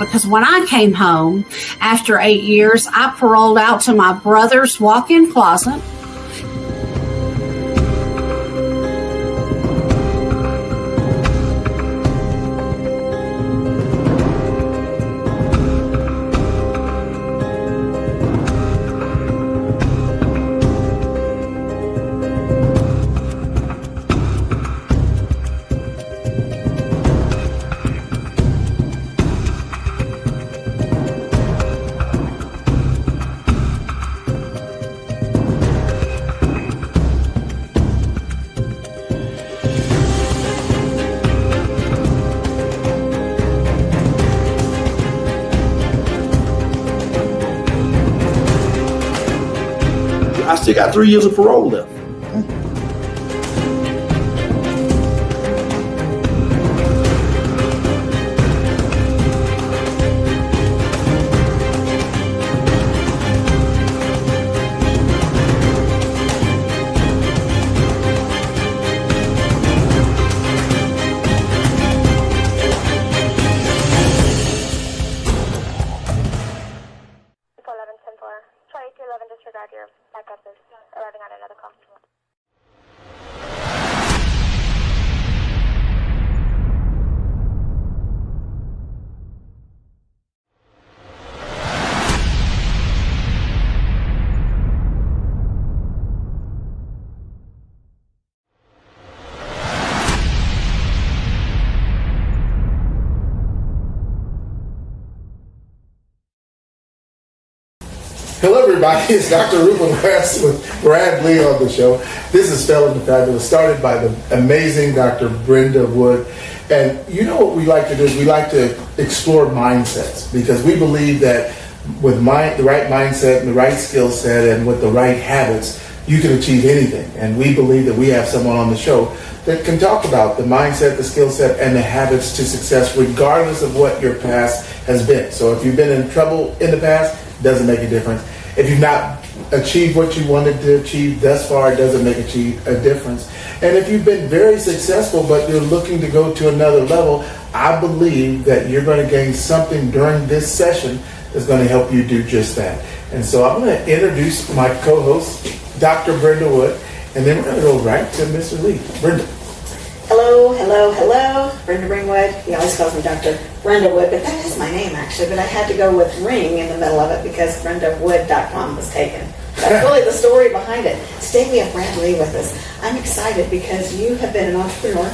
because when I came home after 8 years, I paroled out to my brother's walk-in closet. I still got 3 years of parole left. Try to 11 disregard your backup is arriving on another call. Hello everybody, it's Dr. Ruben West with Brad Lea on the show. This is Felon the Fabulous, started by the amazing Dr. Brenda Wood. And you know what we like to do is we like to explore mindsets, because we believe that with the right mindset and the right skill set and with the right habits, you can achieve anything. And we believe that we have someone on the show that can talk about the mindset, the skill set, and the habits to success, regardless of what your past has been. So if you've been in trouble in the past, doesn't make a difference. If you've not achieved what you wanted to achieve thus far, it doesn't make a difference. And if you've been very successful, but you're looking to go to another level, I believe that you're going to gain something during this session that's going to help you do just that. And so I'm going to introduce my co-host, Dr. Brenda Wood, and then we're going to go right to Mr. Lee. Brenda. Hello, hello, hello. Brenda Ringwood. He always calls me Dr. Brenda Wood, but that is my name actually. But I had to go with ring in the middle of it because BrendaWood.com was taken. That's really the story behind it. Today we have Brad Lea with us. I'm excited because you have been an entrepreneur.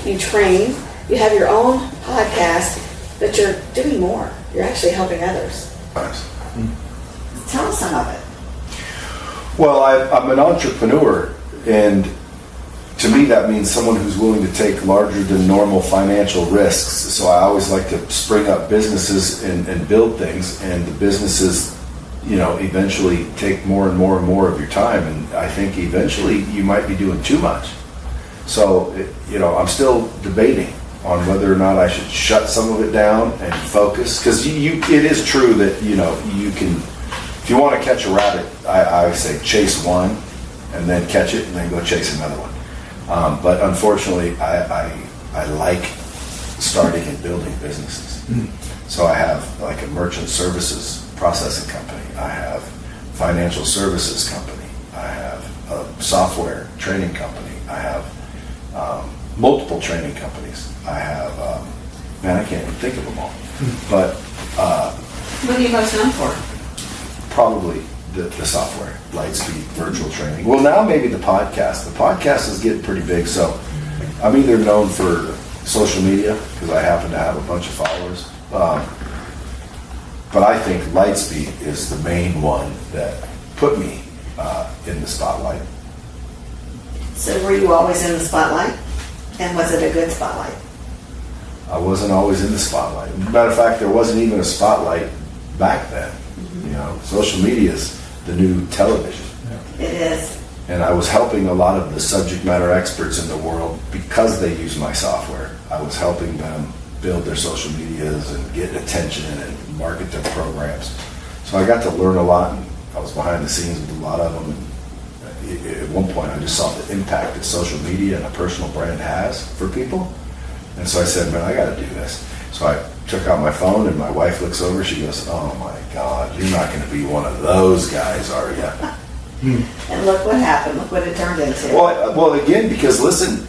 You train. You have your own podcast, but you're doing more. You're actually helping others. Nice. Tell us some of it. Well, I'm an entrepreneur, and to me that means someone who's willing to take larger than normal financial risks. So I always like to spring up businesses and build things, and the businesses, eventually take more and more and more of your time, and I think eventually you might be doing too much. So, I'm still debating on whether or not I should shut some of it down and focus, because it is true that, you can, if you want to catch a rabbit, I say chase one and then catch it and then go chase another one. But unfortunately, I like starting and building businesses. So I have like a merchant services processing company. I have financial services company. I have a software training company. I have multiple training companies. I have, I can't even think of them all. But What are you most known for? probably the software, Lightspeed, virtual training. Well, now maybe the podcast. The podcast is getting pretty big, so I'm either known for social media, because I happen to have a bunch of followers, but I think Lightspeed is the main one that put me in the spotlight. So were you always in the spotlight? And was it a good spotlight? I wasn't always in the spotlight. Matter of fact, there wasn't even a spotlight back then. Social media is the new television. It is. And I was helping a lot of the subject matter experts in the world because they use my software. I was helping them build their social medias and get attention and market their programs. So I got to learn a lot, and I was behind the scenes with a lot of them. And at one point, I just saw the impact that social media and a personal brand has for people. And so I said, man, I got to do this. So I took out my phone, and my wife looks over. She goes, oh my God, you're not going to be one of those guys, are you? And look what happened. Look what it turned into. Well, again, because listen,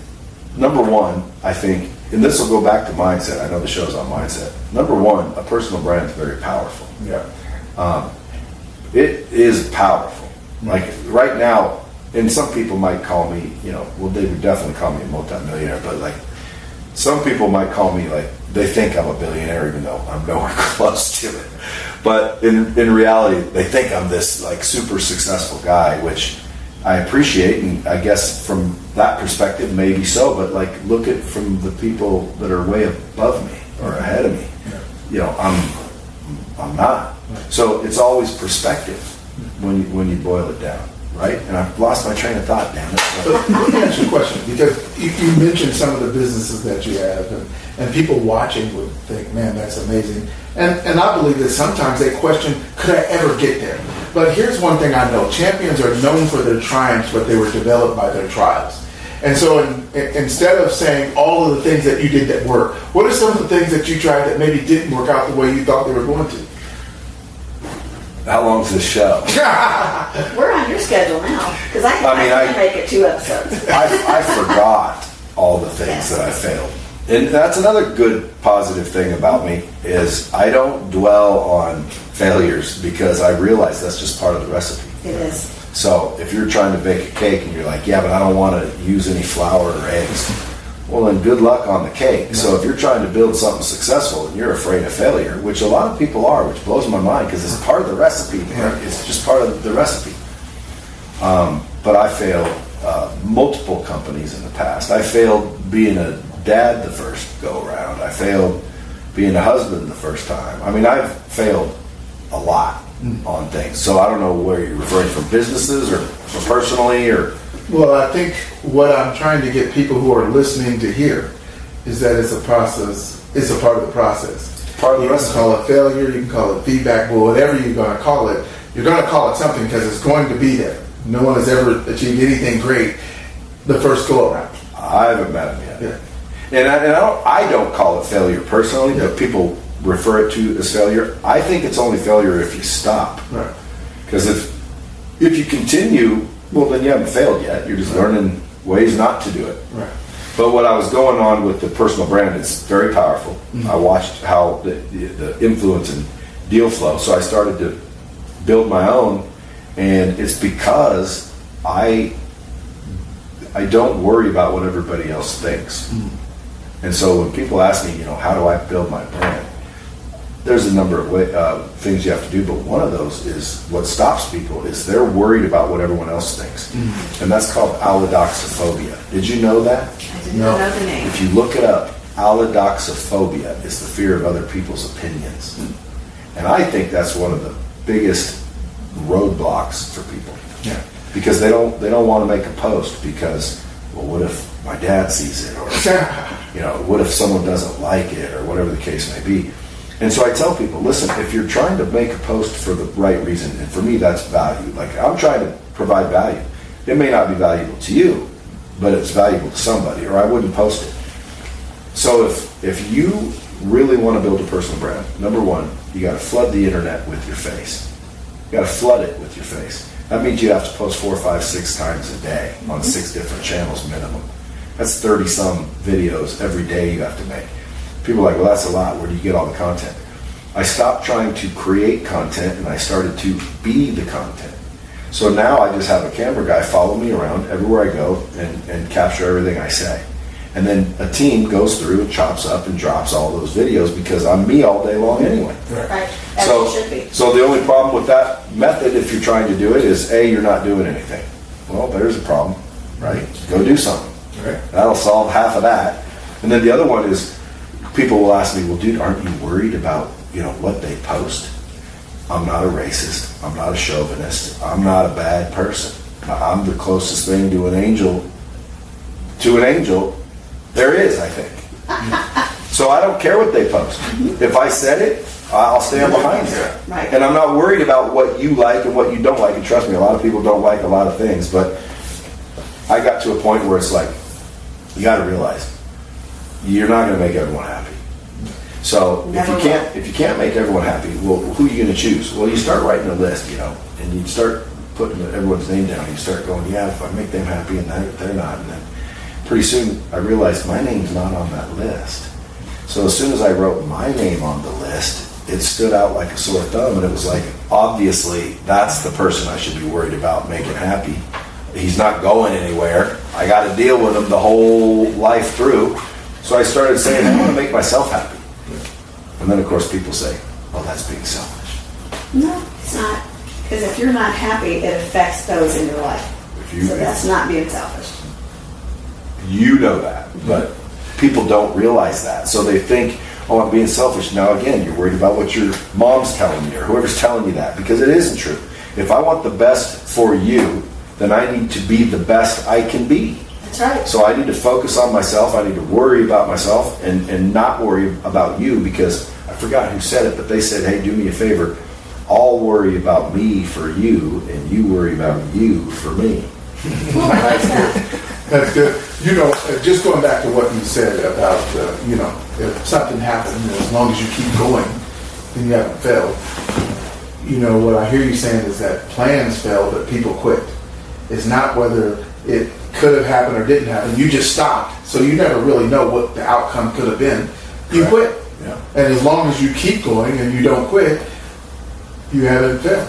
number one, I think, and this will go back to mindset. I know the show's on mindset. Number one, a personal brand is very powerful. Yeah. It is powerful. Like right now, and some people might call me, well, they would definitely call me a multimillionaire, but like some people might call me like, they think I'm a billionaire even though I'm nowhere close to it. But in reality, they think I'm this like super successful guy, which I appreciate, and I guess from that perspective, maybe so, but like look at from the people that are way above me or ahead of me. I'm not. So it's always perspective when you boil it down, right? And I've lost my train of thought, damn it. But let me ask you a question, because you mentioned some of the businesses that you have, and people watching would think, man, that's amazing. And I believe that sometimes they question, could I ever get there? But here's one thing I know. Champions are known for their triumphs, but they were developed by their trials. And so instead of saying all of the things that you did that worked, what are some of the things that you tried that maybe didn't work out the way you thought they were going to? How long's this show? We're on your schedule now, because I can make it 2 episodes. I forgot all the things that I failed. And that's another good positive thing about me is I don't dwell on failures because I realize that's just part of the recipe. It is. So if you're trying to bake a cake and you're like, yeah, but I don't want to use any flour or eggs, well, then good luck on the cake. So if you're trying to build something successful and you're afraid of failure, which a lot of people are, which blows my mind because it's part of the recipe, man. It's just part of the recipe. But I failed multiple companies in the past. I failed being a dad the first go around. I failed being a husband the first time. I mean, I've failed a lot on things. So I don't know where you're referring from, businesses or personally or... Well, I think what I'm trying to get people who are listening to hear is that it's a process. It's a part of the process. Part of the You can call it failure, you can call it feedback, but whatever you're going to call it, you're going to call it something because it's going to be there. No one has ever achieved anything great the first go around. I haven't met him yet. Yeah. And I don't call it failure personally, but people refer it to as failure. I think it's only failure if you stop. Right. Because if you continue, well, then you haven't failed yet. You're just learning ways not to do it. Right. But what I was going on with the personal brand is very powerful. I watched how the influence and deal flow. So I started to build my own, and it's because I don't worry about what everybody else thinks. And so when people ask me, how do I build my brand? There's a number of things you have to do, but one of those is what stops people is they're worried about what everyone else thinks. And that's called allodoxophobia. Did you know that? I didn't know the name. If you look it up, allodoxophobia is the fear of other people's opinions. And I think that's one of the biggest roadblocks for people. Yeah. Because they don't want to make a post because, well, what if my dad sees it? Or, what if someone doesn't like it? Or whatever the case may be. And so I tell people, listen, if you're trying to make a post for the right reason, and for me that's value. Like I'm trying to provide value. It may not be valuable to you, but it's valuable to somebody, or I wouldn't post it. So if you really want to build a personal brand, number one, you got to flood the internet with your face. You got to flood it with your face. That means you have to post 4, 5, 6 times a day on 6 different channels minimum. That's 30 some videos every day you have to make. People are like, well, that's a lot. Where do you get all the content? I stopped trying to create content and I started to be the content. So now I just have a camera guy follow me around everywhere I go and capture everything I say. And then a team goes through and chops up and drops all those videos because I'm me all day long anyway. Right. As it should be. So the only problem with that method, if you're trying to do it, is A, you're not doing anything. Well, there's a problem, right? Go do something. Right. That'll solve half of that. And then the other one is, people will ask me, well, dude, aren't you worried about, what they post? I'm not a racist. I'm not a chauvinist. I'm not a bad person. I'm the closest thing to an angel there is, I think. So I don't care what they post. If I said it, I'll stand behind it. Right. And I'm not worried about what you like and what you don't like. And trust me, a lot of people don't like a lot of things. But I got to a point where it's like, you got to realize, you're not going to make everyone happy. So Never if you can't make everyone happy, well, who are you going to choose? Well, you start writing a list, and you start putting everyone's name down. You start going, yeah, if I make them happy and they're not, and then pretty soon I realized my name's not on that list. So as soon as I wrote my name on the list, it stood out like a sore thumb, and it was like, obviously, that's the person I should be worried about making happy. He's not going anywhere. I got to deal with him the whole life through. So I started saying, I want to make myself happy. And then, of course, people say, well, that's being selfish. No, it's not. Because if you're not happy, it affects those in your life. So that's not being selfish. You know that, but people don't realize that. So they think, oh, I'm being selfish. Now, again, you're worried about what your mom's telling you or whoever's telling you that, because it isn't true. If I want the best for you, then I need to be the best I can be. That's right. So I need to focus on myself. I need to worry about myself and not worry about you, because I forgot who said it, but they said, hey, do me a favor. I'll worry about me for you, and you worry about you for me. That's good. Just going back to what you said about, if something happens, as long as you keep going, then you haven't failed. What I hear you saying is that plans fail, but people quit. It's not whether it could have happened or didn't happen. You just stopped. So you never really know what the outcome could have been. You quit. Yeah. And as long as you keep going and you don't quit, you haven't failed.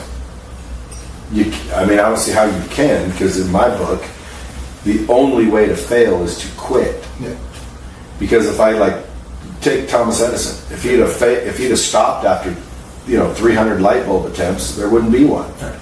I don't see how you can, because in my book, the only way to fail is to quit. Yeah. Because if I take Thomas Edison, if he'd have stopped after 300 light bulb attempts, there wouldn't be one, Right.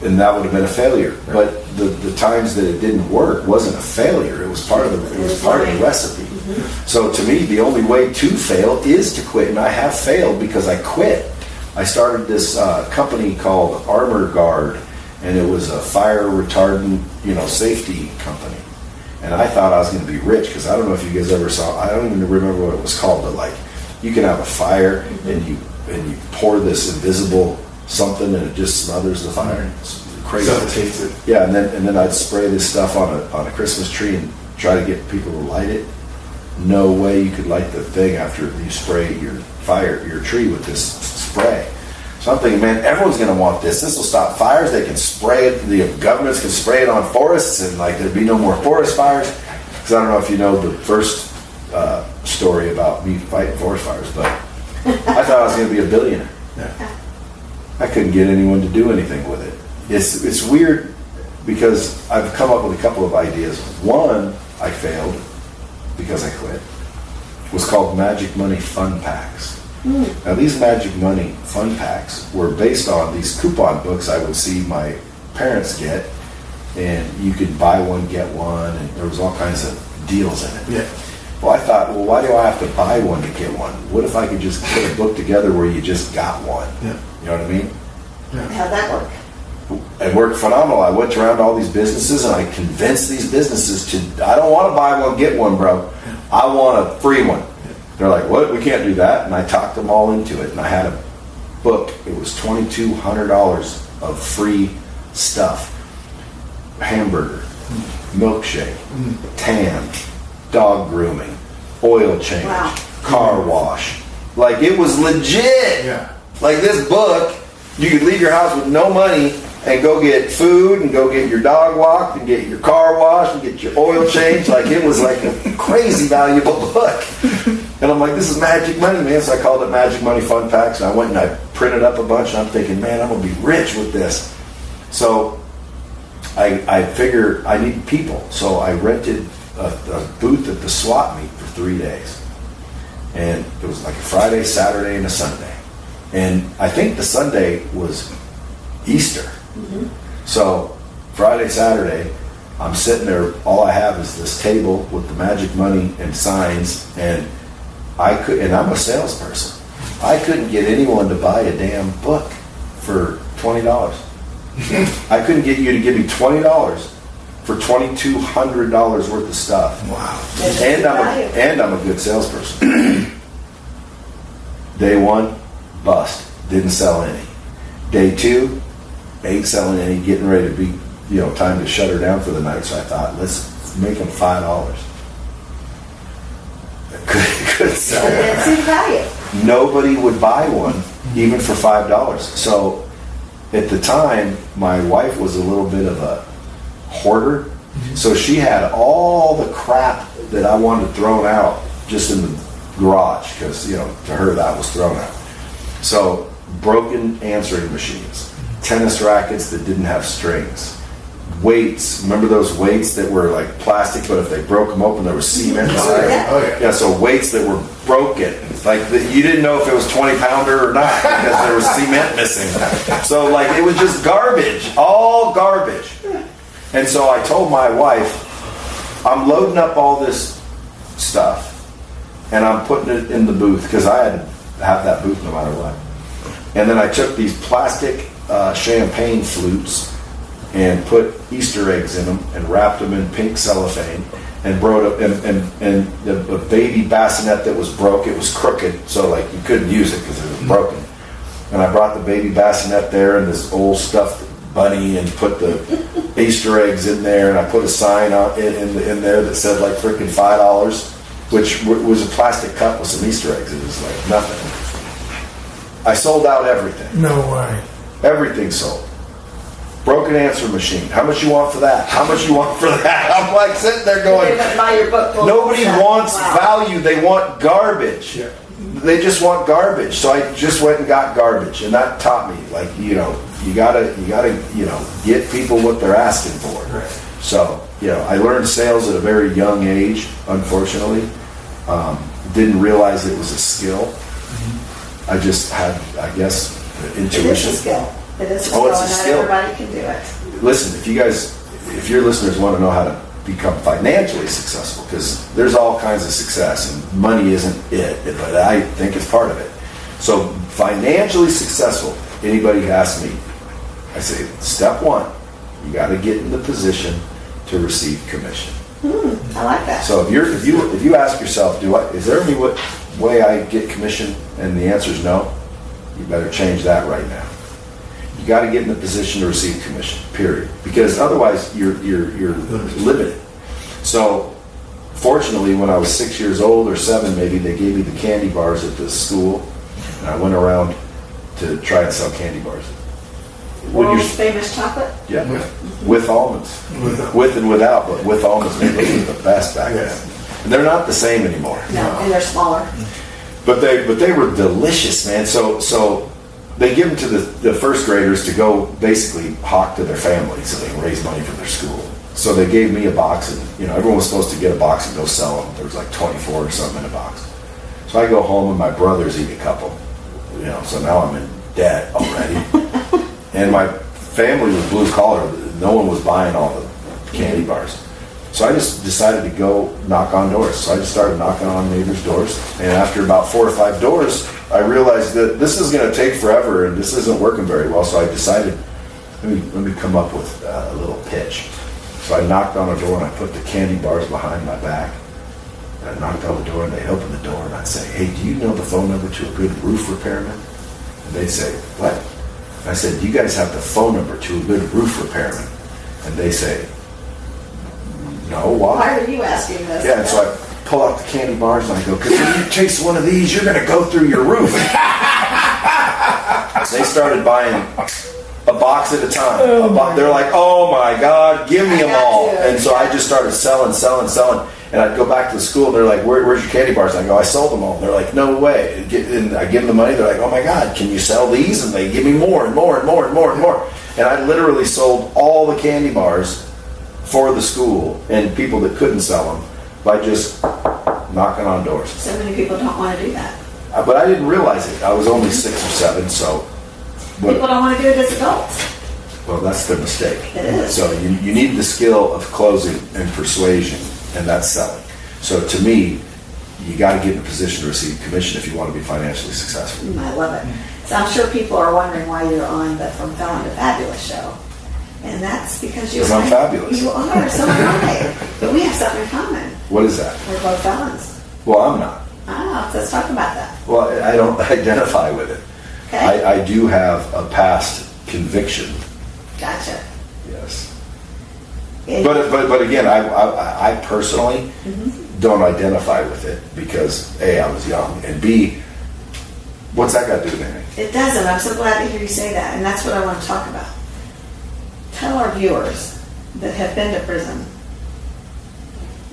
and that would have been a failure. Right. But the times that it didn't work wasn't a failure; it was part of the recipe. Mm-hmm. So to me, the only way to fail is to quit, and I have failed because I quit. I started this company called Armor Guard, and it was a fire retardant, safety company. And I thought I was going to be rich, because I don't know if you guys ever saw. I don't even remember what it was called, but you can have a fire and you pour this invisible something and it just smothers the fire. It's crazy. Suffocates it. Yeah, and then I'd spray this stuff on a Christmas tree and try to get people to light it. No way you could light the thing after you spray your tree with this spray. So I'm thinking, man, everyone's going to want this. This will stop fires. They can spray it. The governments can spray it on forests, and there'd be no more forest fires. Because I don't know if you know the first story about me fighting forest fires, but I thought I was going to be a billionaire. Yeah. I couldn't get anyone to do anything with it. It's weird, because I've come up with a couple of ideas. One, I failed because I quit. It was called Magic Money Fun Packs. Now, these Magic Money Fun Packs were based on these coupon books I would see my parents get, and you could buy one, get one, and there was all kinds of deals in it. Yeah. Well, I thought, why do I have to buy one to get one? What if I could just put a book together where you just got one? Yeah. You know what I mean? How'd that work? It worked phenomenal. I went around to all these businesses and I convinced these businesses I don't want to buy one, get one, bro. I want a free one. They're like, what? We can't do that. And I talked them all into it. And I had a book. It was $2,200 of free stuff. Hamburger, milkshake, tan, dog grooming, oil change, car wash. It was legit. Yeah. This book, you could leave your house with no money and go get food and go get your dog walked and get your car washed and get your oil changed. It was a crazy valuable book. And I'm like, this is magic money, man. So I called it Magic Money Fun Packs, and I went and I printed up a bunch, and I'm thinking, man, I'm going to be rich with this. So I figure I need people. So I rented a booth at the swap meet for 3 days. And it was a Friday, Saturday, and a Sunday. And I think the Sunday was Easter. Mm-hmm. So Friday, Saturday, I'm sitting there. All I have is this table with the magic money and signs, and I'm a salesperson. I couldn't get anyone to buy a damn book for $20. I couldn't get you to give me $20 for $2,200 worth of stuff. Wow. And I'm a good salesperson. Day one, bust. Didn't sell any. Day two, ain't selling any. Getting ready to be, time to shut her down for the night. So I thought, let's make them $5. couldn't sell I one. didn't see the value. Nobody would buy one, even for $5. So at the time, my wife was a little bit of a hoarder. So she had all the crap that I wanted thrown out just in the garage, because, you know, to her that was thrown out. So broken answering machines, tennis rackets that didn't have strings, weights. Remember those weights that were like plastic, but if they broke them open, there was cement inside? yeah. Yeah, so weights that were broken. Like, you didn't know if it was 20-pounder or not because there was cement missing. So, like, it was just garbage, all garbage. And so I told my wife, I'm loading up all this stuff and I'm putting it in the booth, because I had to have that booth no matter what. And then I took these plastic champagne flutes and put Easter eggs in them and wrapped them in pink cellophane and brought up and the baby bassinet that was broke, it was crooked, so like you couldn't use it because it was broken. And I brought the baby bassinet there and this old stuffed bunny and put the Easter eggs in there, and I put a sign in there that said like freaking $5, which was a plastic cup with some Easter eggs. It was like nothing. I sold out everything. No way. Everything sold. Broken answer machine. How much you want for that? How much you want for that? I'm like sitting there going, You're gonna buy your book full of nobody stuff. wants Wow. value. They want garbage. Yeah. They just want garbage. So I just went and got garbage, and that taught me, like, you know, you gotta, you know, get people what they're asking for. Right. So, you know, I learned sales at a very young age, unfortunately. Didn't realize it was a skill. I just had, I guess, intuition. It is a skill. It is a skill, Oh, it's a and not skill. everybody can do it. Listen, if your listeners want to know how to become financially successful, because there's all kinds of success, and money isn't it, but I think it's part of it. So financially successful, anybody asks me, I say, step one, you got to get in the position to receive commission. I like that. So if you ask yourself, is there any way I get commission, and the answer is no, you better change that right now. You got to get in the position to receive commission, period. Because otherwise, you're limited. So, fortunately, when I was 6 years old or 7, maybe, they gave me the candy bars at the school, and I went around to try and sell candy bars. World's famous chocolate. Yeah, with almonds, with and without, but with almonds, those were the best back then. And they're not the same anymore. No, and they're smaller. But they were delicious, man. So they give them to the first graders to go basically hawk to their families so they can raise money for their school. So they gave me a box, and you know, everyone was supposed to get a box and go sell them. There was like 24 or something in a box. So I go home and my brothers eat a couple. You know, so now I'm in debt already. And my family was blue collar. No one was buying all the candy bars. So I just decided to go knock on doors. So I just started knocking on neighbors' doors. And after about 4 or 5 doors, I realized that this is going to take forever and this isn't working very well. So I decided, let me come up with a little pitch. So I knocked on a door and I put the candy bars behind my back. And I knocked on the door and they'd open the door and I'd say, hey, do you know the phone number to a good roof repairman? And they'd say, what? I said, do you guys have the phone number to a good roof repairman? And they say, no, why? Why are you asking this? Yeah, and so I pull out the candy bars and I go, because if you taste one of these, you're going to go through your roof. They started buying a box at a time. They're like, oh my God, give me them all. And so I just started selling. And I'd go back to the school and they're like, where's your candy bars? And I go, I sold them all. And they're like, no way. And I give them the money. They're like, oh my God, can you sell these? And they give me more and more and more and more and more. And I literally sold all the candy bars for the school and people that couldn't sell them by just knocking on doors. So many people don't want to do that. But I didn't realize it. I was only 6 or 7, so. People don't want to do it as adults. Well, that's the mistake. It is. So you need the skill of closing and persuasion, and that's selling. So to me, you got to get in a position to receive commission if you want to be financially successful. I love it. So I'm sure people are wondering why you're on the From Felon to Fabulous show. And that's because you're I'm fabulous. You are, so am I. But we have something in common. What is that? We're both felons. Well, I'm not. Oh, so let's talk about that. Well, I don't identify with it. Okay. I do have a past conviction. Gotcha. Yes. But again, I personally don't identify with it because A, I was young, and B, what's that got to do with anything? It doesn't. I'm so glad to hear you say that, and that's what I want to talk about. Tell our viewers that have been to prison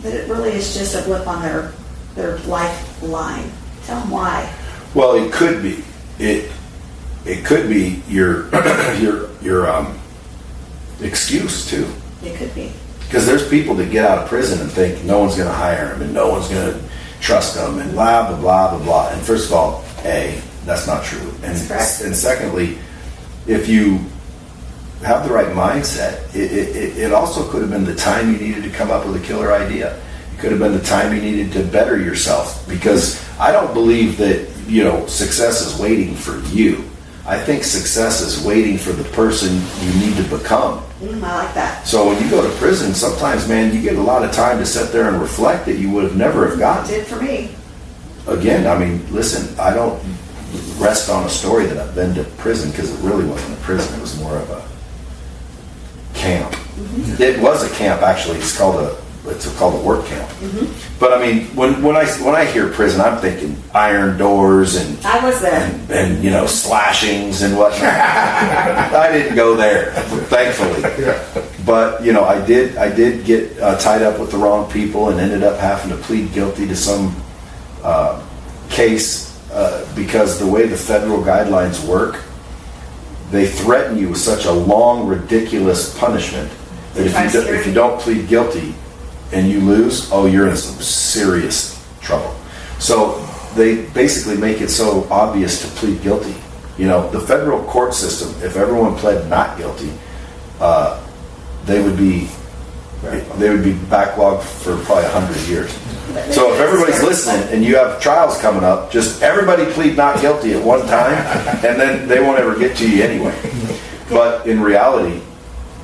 that it really is just a blip on their lifeline. Tell them why. Well, it could be. It could be your excuse too. It could be. Because there's people that get out of prison and think no one's going to hire them and no one's going to trust them and blah blah blah blah blah. And first of all, A, that's not true. And That's correct. And secondly, if you have the right mindset, it also could have been the time you needed to come up with a killer idea. It could have been the time you needed to better yourself. Because I don't believe that, success is waiting for you. I think success is waiting for the person you need to become. I like that. So when you go to prison, sometimes, man, you get a lot of time to sit there and reflect that you would have never have It gotten. did for me. Again, I mean, listen, I don't rest on a story that I've been to prison because it really wasn't a prison. It was more of a camp. It was a camp, actually. It's called a work camp. But I mean, when I hear prison, I'm thinking iron doors and I was there. and slashings and whatnot. I didn't go there, thankfully. But I did get tied up with the wrong people and ended up having to plead guilty to some case because the way the federal guidelines work, they threaten you with such a long, ridiculous punishment that if you don't plead guilty and you lose, you're in some serious trouble. So they basically make it so obvious to plead guilty. The federal court system, if everyone pled not guilty, they would be backlogged for probably 100 years. So if everybody's listening and you have trials coming up, just everybody plead not guilty at one time, and then they won't ever get to you anyway. But in reality,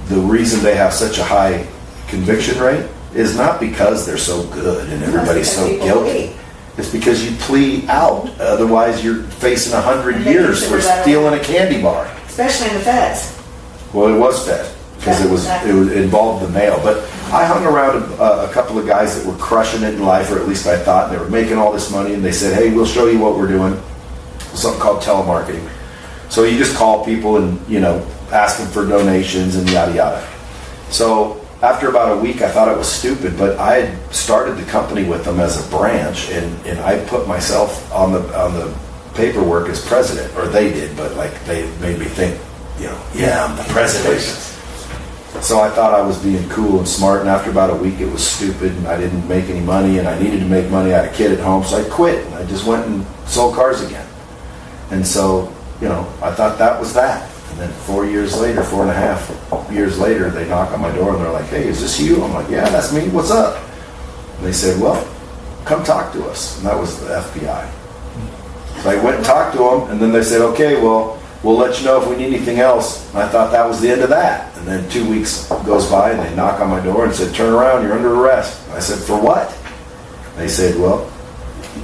the reason they have such a high conviction rate is not because they're so good and everybody's so guilty. It's because you plead out. Otherwise, you're facing 100 years for stealing a candy bar. Especially in the feds. Well, it was fed because it involved the mail. But I hung around a couple of guys that were crushing it in life, or at least I thought. They were making all this money, and they said, "Hey, we'll show you what we're doing." Something called telemarketing. So you just call people and ask them for donations and yada yada. So after about a week, I thought it was stupid, but I had started the company with them as a branch, and I put myself on the paperwork as president, or they did, but they made me think, I'm the president. So I thought I was being cool and smart, and after about a week, it was stupid, and I didn't make any money, and I needed to make money. I had a kid at home, so I quit, and I just went and sold cars again. And so, I thought that was that. And then 4.5 years later, they knock on my door and they're like, "Hey, is this you?" I'm like, "Yeah, that's me. What's up?" And they said, "Well, come talk to us." And that was the FBI. So I went and talked to them, and then they said, "Okay, well, we'll let you know if we need anything else." And I thought that was the end of that. And then 2 weeks goes by, and they knock on my door and said, "Turn around, you're under arrest." And I said, "For what?" They said, "Well,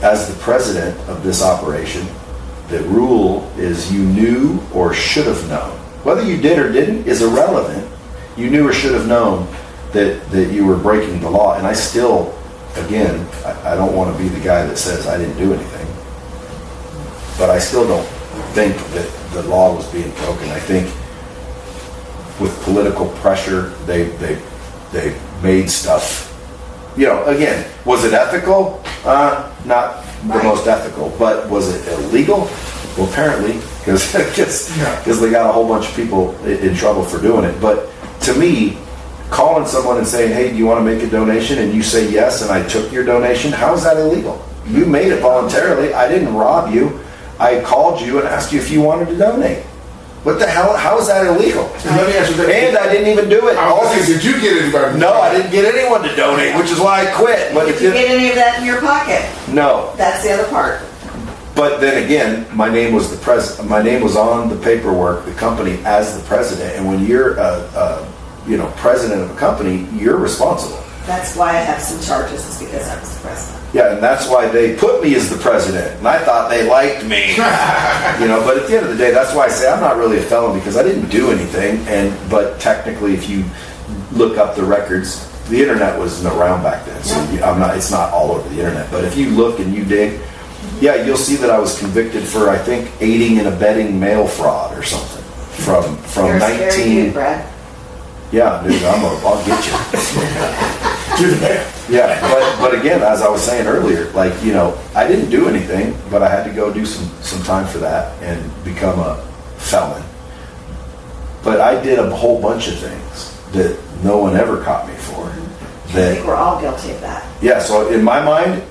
as the president of this operation, the rule is you knew or should have known. Whether you did or didn't is irrelevant. You knew or should have known that you were breaking the law." And I still, again, I don't want to be the guy that says I didn't do anything. But I still don't think that the law was being broken. I think with political pressure, they made stuff. Again, was it ethical? Not the most ethical, but was it illegal? Well, apparently, because they got a whole bunch of people in trouble for doing it. But to me, calling someone and saying, "Hey, do you want to make a donation?" and you say yes, and I took your donation, how is that illegal? You made it voluntarily. I didn't rob you. I called you and asked you if you wanted to donate. What the hell? How is that illegal? Let me ask you that. And I didn't even do it. Did you get anybody? No, I didn't get anyone to donate, which is why I quit. But Did you get any of that in your pocket? No. That's the other part. But then again, my name was My name was on the paperwork, the company, as the president. And when you're, president of a company, you're responsible. That's why I have some charges. Is because I was the president. Yeah, and that's why they put me as the president. And I thought they liked me. But at the end of the day, that's why I say I'm not really a felon, because I didn't do anything. But technically, if you look up the records. The internet wasn't around back then, so it's not all over the internet. But if you look and you dig, yeah, you'll see that I was convicted for, I think, aiding and abetting mail fraud or something from You're a scary 19. dude, Brad. Yeah, dude, I'll get you. Do the math. Yeah, but again, as I was saying earlier, like, you know, I didn't do anything, but I had to go do some time for that and become a felon. But I did a whole bunch of things that no one ever caught me for. I think we're all guilty of that. Yeah, so in my mind,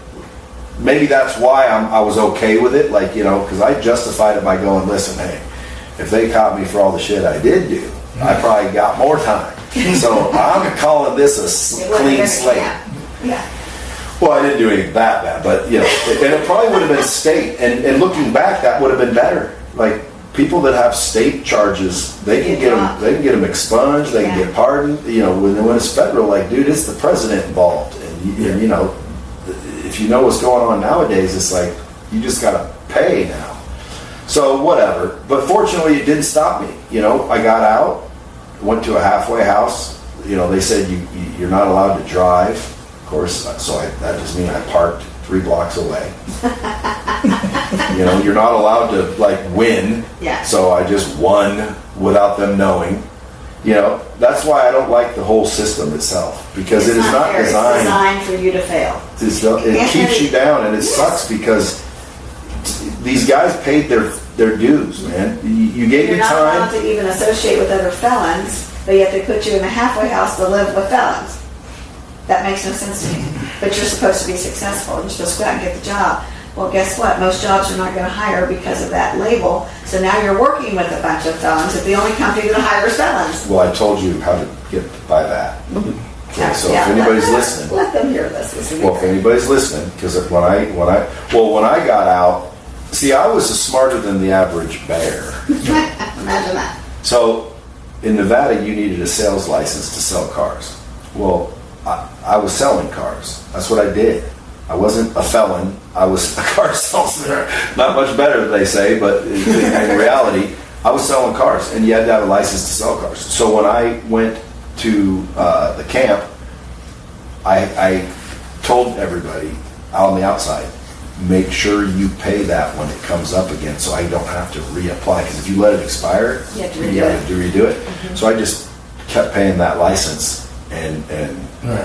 maybe that's why I was okay with it, like, you know, because I justified it by going, listen, hey, if they caught me for all the shit I did do, I probably got more time. So I'm calling this a clean slate. Yeah. Well, I didn't do any of that bad, but, you know, and it probably would have been state. And looking back, that would have been better. Like, people that have state charges, they can get them expunged, they can get pardoned. You know, when it's federal, like, dude, it's the president involved. And you know, if you know what's going on nowadays, it's like, you just got to pay now. So whatever. But fortunately, it didn't stop me. You know, I got out, went to a halfway house. You know, they said you're not allowed to drive. Of course, so that just means I parked 3 blocks away. You know, you're not allowed to, like, win. Yeah. So I just won without them knowing. You know, that's why I don't like the whole system itself, because it is not fair. designed. It's designed for you to fail. It keeps you down, and it sucks because these guys paid their dues, man. You gave You're me not allowed time. to even associate with other felons, but yet they put you in a halfway house to live with felons. That makes no sense to me. But you're supposed to be successful. You're supposed to go out and get the job. Well, guess what? Most jobs are not going to hire because of that label. So now you're working with a bunch of felons at the only company that hires felons. Well, I told you how to get by that. Okay, so Yeah, if anybody's listening, let them hear this. This will be well, if great. anybody's listening, because when I got out, see, I was smarter than the average bear. Imagine that. So in Nevada, you needed a sales license to sell cars. Well, I was selling cars. That's what I did. I wasn't a felon. I was a car salesman. Not much better, they say, but in reality, I was selling cars, and you had to have a license to sell cars. So when I went to the camp, I told everybody out on the outside, make sure you pay that when it comes up again, so I don't have to reapply. Because if you let it expire, You have to you have to redo it. So I just kept paying that license, and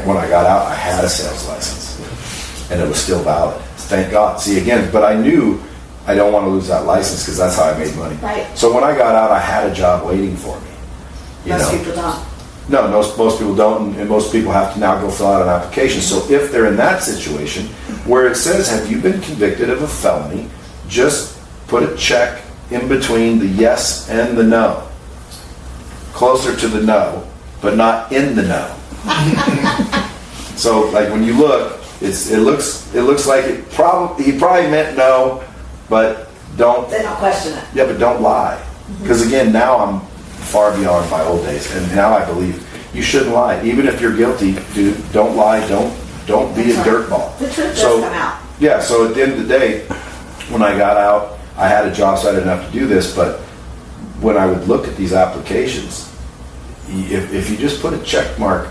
when I got out, I had a sales license, and it was still valid. Thank God. See, again, but I knew I don't want to lose that license because that's how I made money. Right. So when I got out, I had a job waiting for me. Most people don't. No, most people don't, and most people have to now go fill out an application. So if they're in that situation where it says, have you been convicted of a felony, just put a check in between the yes and the no. Closer to the no, but not in the no. So like when you look, it looks like he probably meant no, but don't. They don't question it. Yeah, but don't lie. Because again, now I'm far beyond my old days, and now I believe you shouldn't lie. Even if you're guilty, dude, don't lie. Don't be a dirtball. The truth does come out. Yeah, so at the end of the day, when I got out, I had a job, so I didn't have to do this, but when I would look at these applications, if you just put a check mark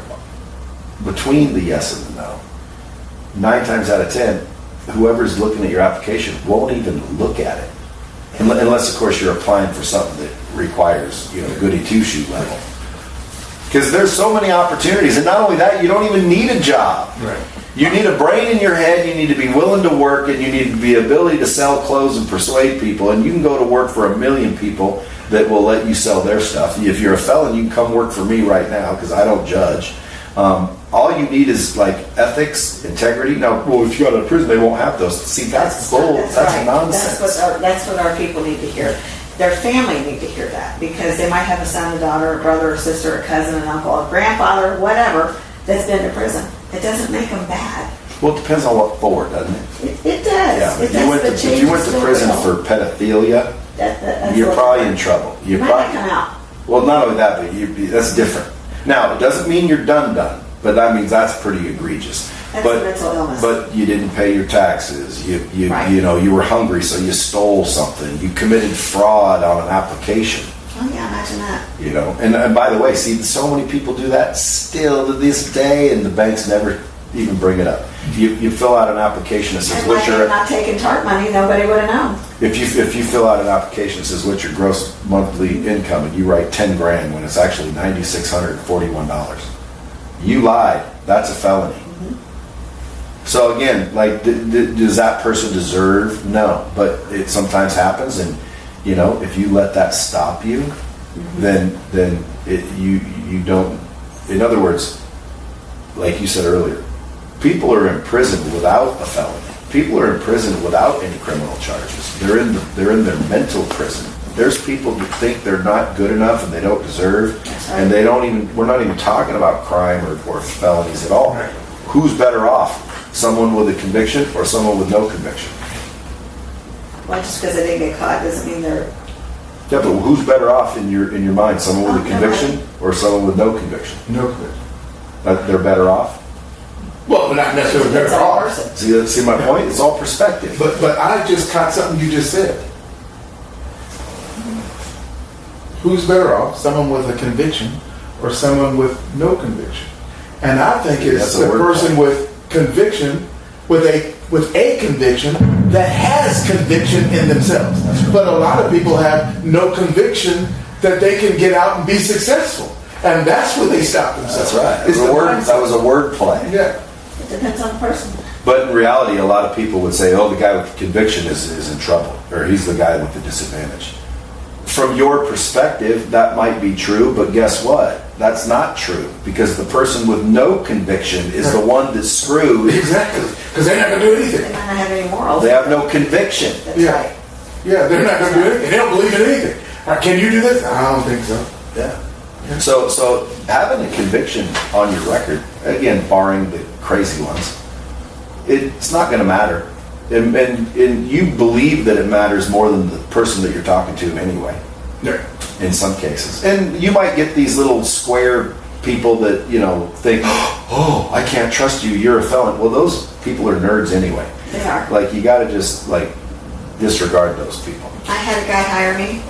between the yes and the no, 9 times out of 10, whoever's looking at your application won't even look at it. Unless, of course, you're applying for something that requires, goody two-shoe level. Because there's so many opportunities, and not only that, you don't even need a job. Right. You need a brain in your head, you need to be willing to work, and you need the ability to sell clothes and persuade people, and you can go to work for 1 million people that will let you sell their stuff. If you're a felon, you can come work for me right now, because I don't judge. All you need is like ethics, integrity. Now, well, if you go to prison, they won't have those. See, that's bull. That's right. nonsense. That's what our people need to hear. Their family need to hear that, because they might have a son, a daughter, a brother, a sister, a cousin, an uncle, a grandfather, whatever, that's been to prison. It doesn't make them bad. Well, it depends on what for, doesn't it? It does. Yeah. It does. If you went to prison for pedophilia, that's you're probably in trouble. You might not come out. Well, not only that, but that's different. Now, it doesn't mean you're done, but that means that's pretty egregious. That's but, mental illness. But you didn't pay your taxes. You Right. you were hungry, so you stole something. You committed fraud on an application. Oh yeah, imagine that. You know, and by the way, see, so many people do that still to this day, and the banks never even bring it up. You fill out an application that says And what's like your, not taking TARP money, nobody would have known. if you fill out an application that says what's your gross monthly income, and you write 10 grand when it's actually $9,641, you lied. That's a felony. So again, like, does that person deserve? No, but it sometimes happens, and you know, if you let that stop you, then you don't. In other words, like you said earlier, people are in prison without a felony. People are in prison without any criminal charges. They're in their mental prison. There's people who think they're not good enough and they don't deserve, and they don't even. We're not even talking about crime or felonies at all. Who's better off? Someone with a conviction or someone with no conviction? Well, just because they didn't get caught doesn't mean they're. Yeah, but who's better off in your mind? Someone with a Oh, conviction or someone with no conviction? No conviction. They're better off. Well, but not necessarily It's better all off. person. See my point? It's all perspective. But I just caught something you just said. Who's better off? Someone with a conviction or someone with no conviction? And I think it's That's a the word person play. with conviction, with a conviction that has conviction in themselves. But a lot of people have no conviction that they can get out and be successful. And that's where they stop themselves. That's right. It's the That was a word play. Yeah. It depends on the person. But in reality, a lot of people would say, oh, the guy with the conviction is in trouble, or he's the guy with the disadvantage. From your perspective, that might be true, but guess what? That's not true, because the person with no conviction is the one that's screwed. Exactly. Because they're not going to do They anything. might not have any morals. They have no conviction. That's Yeah. right. Yeah, they're not going to do anything. They don't believe in anything. Can you do this? I don't think so. Yeah. So having a conviction on your record, again, barring the crazy ones, it's not going to matter. And you believe that it matters more than the person that you're talking to anyway, Yeah. in some cases. And you might get these little square people that, you know, think, oh, I can't trust you, you're a felon. Well, those people are nerds anyway. They are. Like, you got to just, like, disregard those people. I had a guy hire me.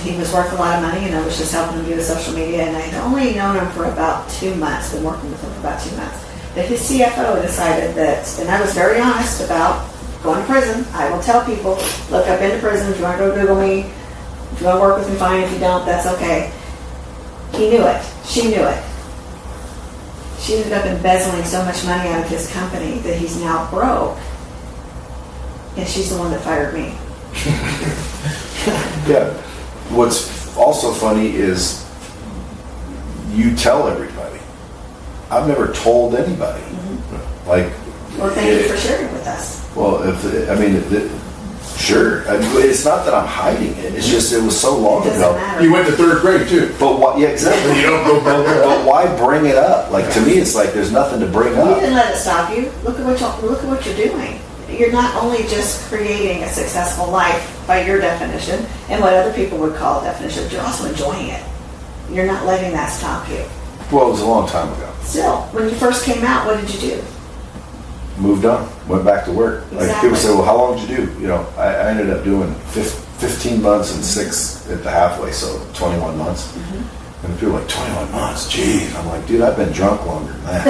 He was worth a lot of money, and I was just helping him do his social media. And I had only known him for about 2 months, been working with him for about 2 months. But his CFO decided that, and I was very honest about going to prison. I will tell people, look, I've been to prison. If you want to go Google me, if you want to work with me, fine. If you don't, that's okay. He knew it. She knew it. She ended up embezzling so much money out of his company that he's now broke. And she's the one that fired me. Yeah. What's also funny is you tell everybody. I've never told anybody. Like, Well, thank you for sharing with us. well, sure. It's not that I'm hiding it. It's just it was so long It doesn't ago. matter. You went to third grade too. But what? Yeah, exactly. You don't go back there. But why bring it up? Like, to me, it's like there's nothing to bring You up. didn't let it stop you. Look at what you're doing. You're not only just creating a successful life by your definition and what other people would call a definition, but you're also enjoying it. You're not letting that stop you. Well, it was a long time ago. Still, when you first came out, what did you do? Moved on. Went back to work. Like, Exactly. people say, well, how long did you do? You know, I ended up doing 15 months and 6 at the halfway, so 21 months. And people are like, 21 months? Geez. I'm like, dude, I've been drunk longer than that.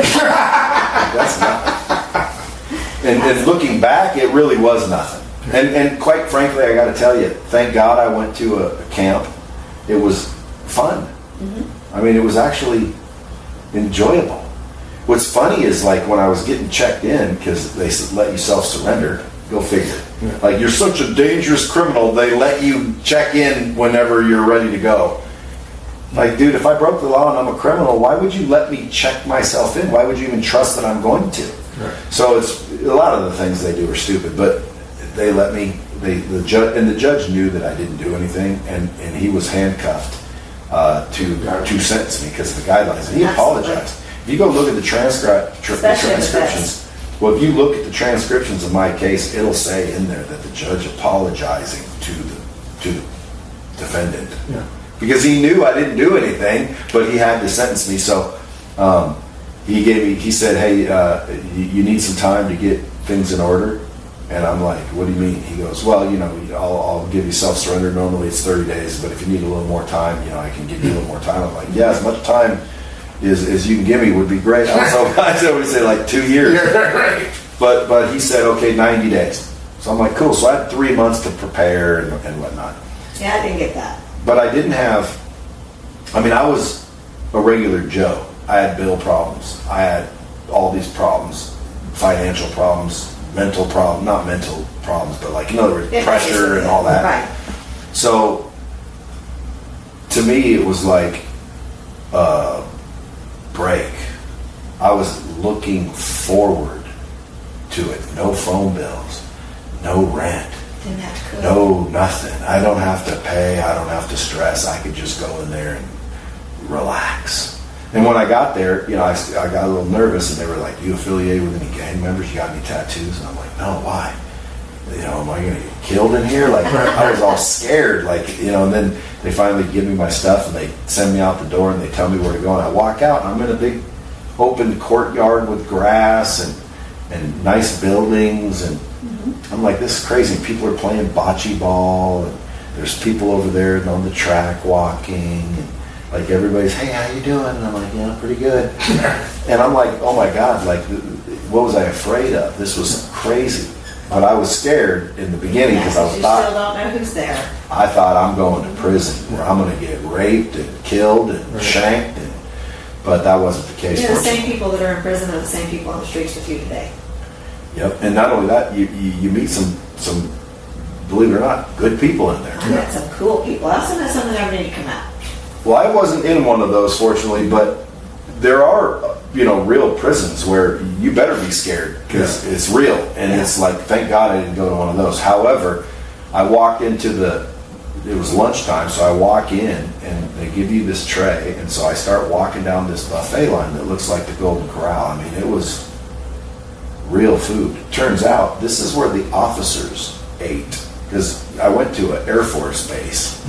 That's nothing. And looking back, it really was nothing. And quite frankly, I got to tell you, thank God I went to a camp. It was fun. I mean, it was actually enjoyable. What's funny is, like, when I was getting checked in, because they let you self-surrender, go figure. Like, you're such a dangerous criminal, they let you check in whenever you're ready to go. Like, dude, if I broke the law and I'm a criminal, why would you let me check myself in? Why would you even trust that I'm going to? Right. So it's a lot of the things they do are stupid, but they let me. The judge knew that I didn't do anything, and he was handcuffed to sentence me because of the guidelines. And he apologized. If you go look at the transcriptions, well, if you look at the transcriptions of my case, it'll say in there that the judge apologizing to the defendant. Yeah. Because he knew I didn't do anything, but he had to sentence me. So he said, hey, you need some time to get things in order. And I'm like, what do you mean? He goes, well, I'll give you self-surrender. Normally it's 30 days, but if you need a little more time, I can give you a little more time. I'm like, yeah, as much time as you can give me would be great. I always say like 2 years. But he said, okay, 90 days. So I'm like, cool. So I had 3 months to prepare and whatnot. Yeah, I didn't get that. But I didn't have, I was a regular Joe. I had bill problems. I had all these problems, financial problems, mental problems, not mental problems, but like, in other words, pressure and all that. Right. So to me, it was like a break. I was looking forward to it. No phone bills, no rent, Didn't have to cook. no nothing. I don't have to pay. I don't have to stress. I could just go in there and relax. And when I got there, I got a little nervous, and they were like, "You affiliated with any gang members? You got any tattoos?" And I'm like, "No, why? Am I going to get killed in here?" Like, I was all scared, and then they finally give me my stuff, and they send me out the door, and they tell me where to go, and I walk out, and I'm in a big open courtyard with grass and nice buildings, and I'm like, this is crazy. People are playing bocce ball, and there's people over there on the track walking, and like everybody's, hey, how you doing? And I'm like, pretty good. And I'm like, oh my God, like, what was I afraid of? This was crazy. But I was scared in the beginning because I still don't know who's there. I thought I'm going to prison where I'm going to get raped and killed and shanked, but that wasn't the case. The same people that are in prison are the same people on the streets with you today. Yep, and not only that, you meet some, believe it or not, good people in there. I met some cool people. I also met some that never need to come out. Well, I wasn't in one of those, fortunately, but there are, real prisons where you better be scared because it's real. And it's like, thank God I didn't go to one of those. However, I walked into it was lunchtime, so I walk in and they give you this tray. And so I start walking down this buffet line that looks like the Golden Corral. It was real food. Turns out this is where the officers ate, because I went to an Air Force base.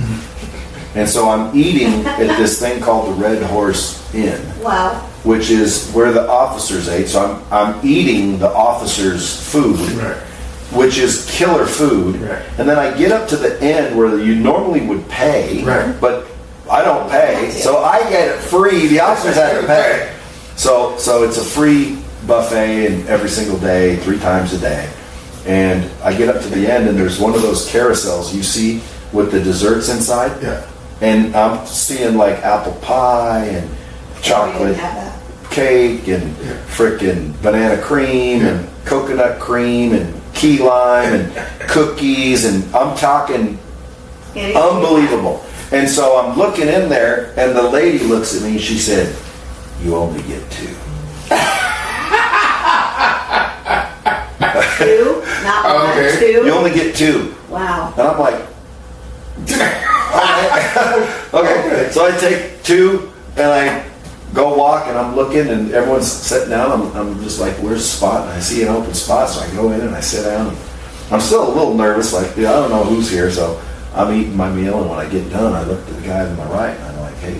And so I'm eating at this thing called the Red Horse Inn. Wow. Which is where the officers ate. So I'm eating the officers' food, which is killer food. And then I get up to the end where you normally would pay, but I don't pay. So I get it free. The officers have to pay. So it's a free buffet, and every single day, 3 times a day. And I get up to the end, and there's one of those carousels you see with the desserts inside. Yeah. And I'm seeing like apple pie and chocolate cake and frickin' banana cream and coconut cream and key lime and cookies, and I'm talking unbelievable. And so I'm looking in there, and the lady looks at me and she said, "You only get 2. Two? Not one, Okay. 2? You only get 2. Wow. And I'm like, okay. So I take 2 and I go walk, and I'm looking, and everyone's sitting down. I'm just like, where's the spot? And I see an open spot, so I go in and I sit down. And I'm still a little nervous, like, I don't know who's here. So I'm eating my meal, and when I get done, I look at the guy to my right, and I'm like, hey,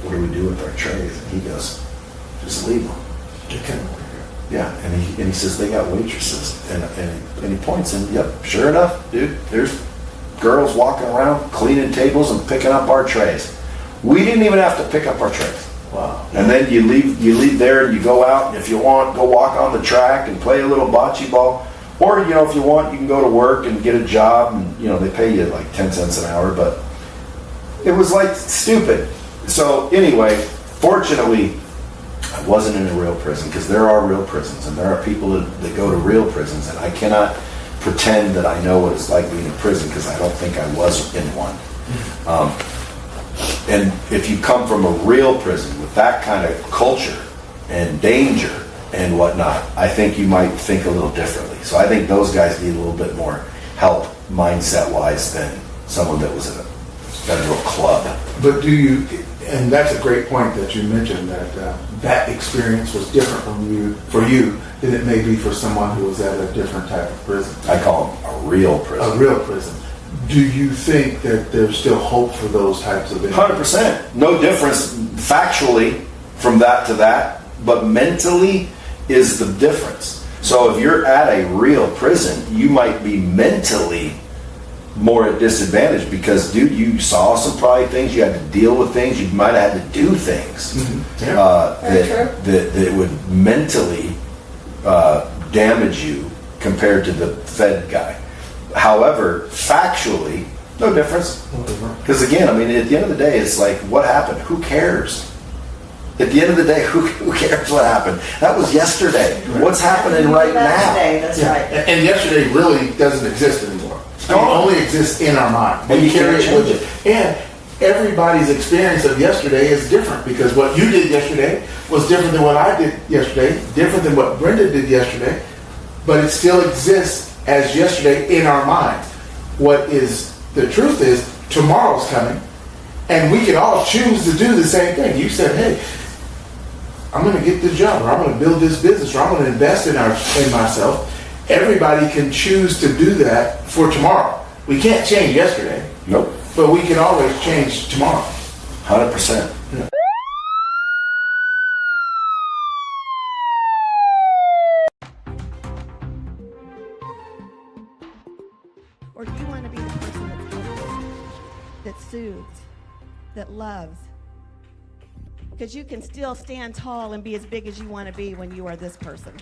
what do we do with our trays? And he goes, just leave them. Yeah, and he says, they got waitresses. And he points, and yep, sure enough, dude, there's girls walking around cleaning tables and picking up our trays. We didn't even have to pick up our trays. Wow. And then you leave there, and you go out, and if you want, go walk on the track and play a little bocce ball. Or, if you want, you can go to work and get a job, and, they pay you like 10 cents an hour, but it was like stupid. So anyway, fortunately, I wasn't in a real prison, because there are real prisons, and there are people that go to real prisons, and I cannot pretend that I know what it's like being in prison, because I don't think I was in one. And if you come from a real prison with that kind of culture and danger and whatnot, I think you might think a little differently. So I think those guys need a little bit more help mindset-wise than someone that was in a federal club. But and that's a great point that you mentioned, that that experience was different for you than it may be for someone who was at a different type of prison. I call them a real prison. A real prison. Do you think that there's still hope for those types of inmates? 100%. No difference factually from that to that, but mentally is the difference. So if you're at a real prison, you might be mentally more at disadvantage because, dude, you saw some probably things, you had to deal with things, you might have had to do things that would mentally damage you compared to the Fed guy. However, factually, no difference. Because again, I mean, at the end of the day, it's like, what happened? Who cares? At the end of the day, who cares what happened? That was yesterday. What's happening right now? That's right. And yesterday really doesn't exist anymore. It only exists in our mind. And you carry can't it with you. And everybody's experience of yesterday is different because what you did yesterday was different than what I did yesterday, different than what Brenda did yesterday, but it still exists as yesterday in our mind. What is the truth is tomorrow's coming, and we can all choose to do the same thing. You said, hey, I'm going to get this job, or I'm going to build this business, or I'm going to invest in myself. Everybody can choose to do that for tomorrow. We can't change yesterday. Nope. But we can always change tomorrow. 100%. Yeah. Or do you want to be the person that's helpful, that soothes, that loves? Because you can still stand tall and be as big as you want to be when you are this person.